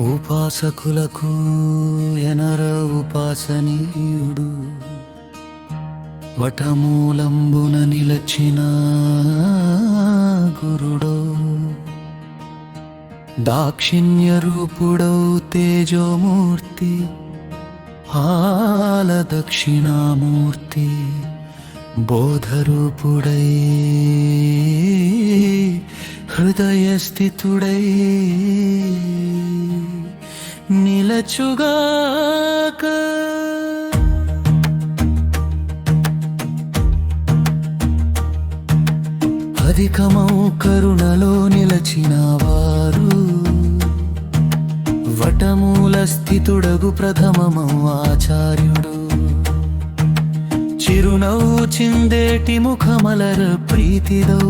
ఉపాసకులకు ఎనర ఉపాసనీయుడు వటమూలంబున నిలచిన గురుడో దాక్షిణ్య రూపుడౌ తేజోమూర్తి ఆల దక్షిణామూర్తి బోధరూపుడై హృదయస్థితుడై నిలచుగాక. అధికమౌ కరుణలో నిలచిన వారు వటమూల స్థితుడగు ప్రథమమౌ ఆచార్యుడు చిరునవ్వు చిందేటి ముఖమలర ప్రీతిదౌ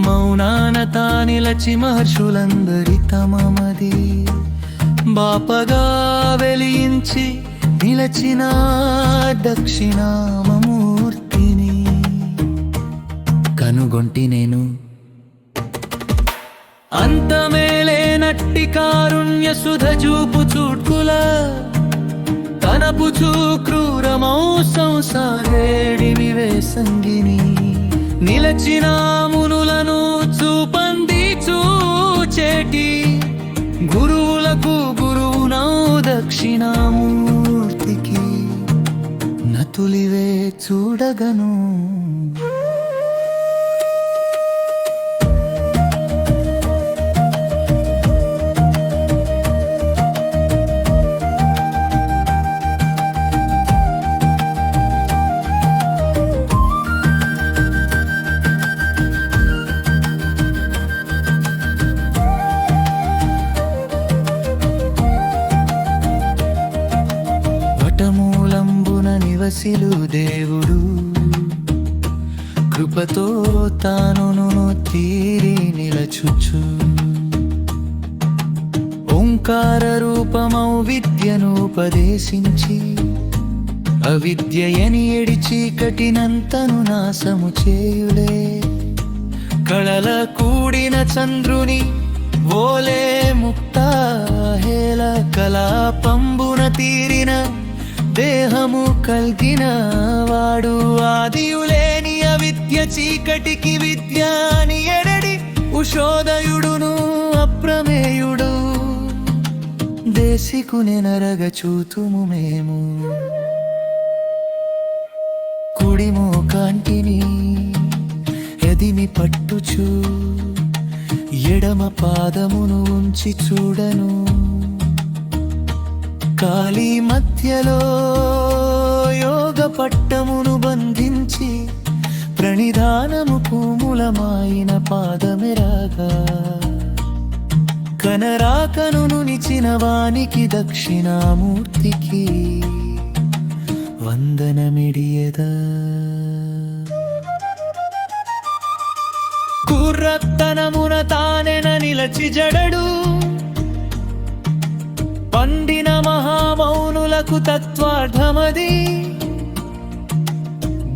మౌనాన తానిలచి మహర్షులందరి తమమది బాపగా వెలియించి నిలచిన దక్షిణామూర్తిని కనుగొంటి నేను. అంతమేలేనట్టి కారుణ్య సుధ చూపు చూడ్కుల తనపుచూ క్రూరమౌ సంసారేడి వివేసంగిని నిలచిన మునులను చూపంది చూచేటి గురువులకు గురువునౌ దక్షిణామూర్తికి నతులివే చూడగను. నివసిలు దేవుడు కృపతో తానును తీరి నిలచుచు ఓంకార రూపమౌ విద్యను ఉపదేశించి అవిద్యయని ఎడి చీకటినంతను నాశము చేయుడే కళల కూడిన చంద్రుని ఓలే ముక్తాహేల కళాపంబున తీరిన దేహము కల్గిన వాడు ఆదియులేని అవిద్య చీకటికి విద్యాని ఎడడి ఉషోదయుడును అప్రమేయుడు దేశికుని నరగ చూతుము మేము. కుడిమో కాంటిని ఎదిమి పట్టుచు ఎడమ పాదమును ఉంచి చూడను కాళీ మధ్యలో యోగ పట్టమును బంధించి ప్రణిధానము పూములమాయిన పాదమెరాగా కనరాకను నిచిన వానికి దక్షిణామూర్తికి వందనమిడియదా. కుర్రత్తనమున తానెన నిలచి జడడు పండిన మహామౌనులకు తత్వార్థమది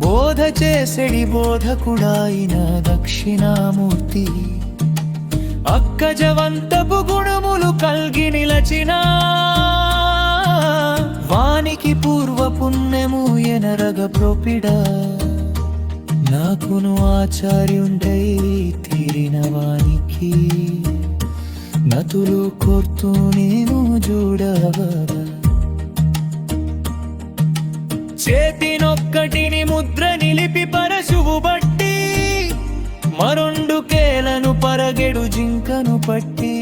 బోధ చేసెడి బోధకుడాయిన దక్షిణామూర్తి అక్కజవంతపు గుణములు కల్గి నిలచిన వానికి పూర్వ పుణ్యము ఎనరగ ప్రోపిడా నాకును ఆచార్యుండై తీరిన వానికి నతులు కోర్తూ నేను చూడవా చేతినొక్కటిని ముద్ర నిలిపి పరశువు బట్టి మరొండు కేలను పరగెడు జింకను పట్టి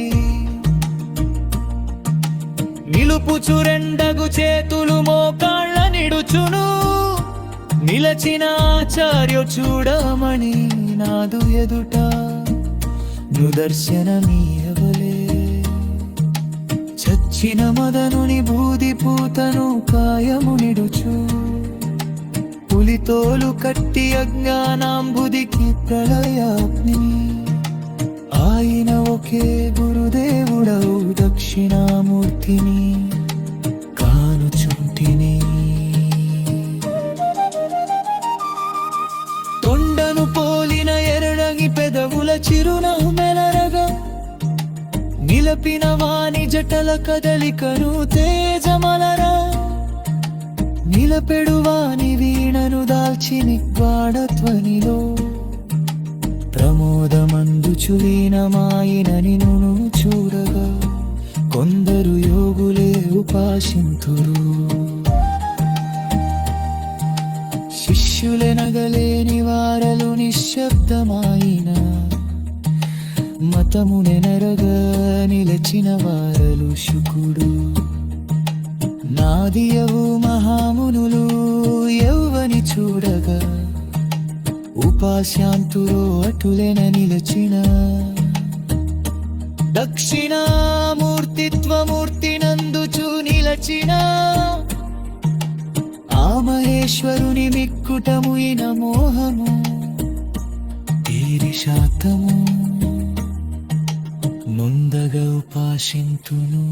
నిలుపుచు రెండగు చేతులు మోకాళ్ళ నిడుచును నిలచిన ఆచార్య చూడమని నాదు ఎదుట నుదర్శనమీయవలే చచ్చిన మదనుని బూది పూతను కాయము నిడుచు పులితోలు కట్టి అజ్ఞానాంబుదికి ప్రళయాగ్ని ఆయన ఒకే గురుదేవుడవు దక్షిణామూర్తిని కానుచుంటిని. తొండను పోలిన ఎరడగి పెదవుల చిరునవ్వు మెలరగా నిలపిన వాని జటల కదలికను తేజమలరా నిలపెడు వాని వీణను దాల్చి నిగ్వాడధ్వనిలో ప్రమోదమందుచు లీనమాయిన నిన్ను చూడగా కొందరు యోగులే ఉపాసింతురు శిష్యులెనగలేని వారలు నిశ్శబ్దమాయిన మతమునెనరగా నిలచిన వారలు శుకుడు నాదియవు మహామునులు యౌవని చూడగా ఉపాస్యాంతురో అటులెన నిలచిన దక్షిణామూర్తిత్వమూర్తి నందుచు నిలచిన ఆ మహేశ్వరుని మిక్కుటముయిన మోహము ఈరిషాతము నొందగ ఉపాసింతును.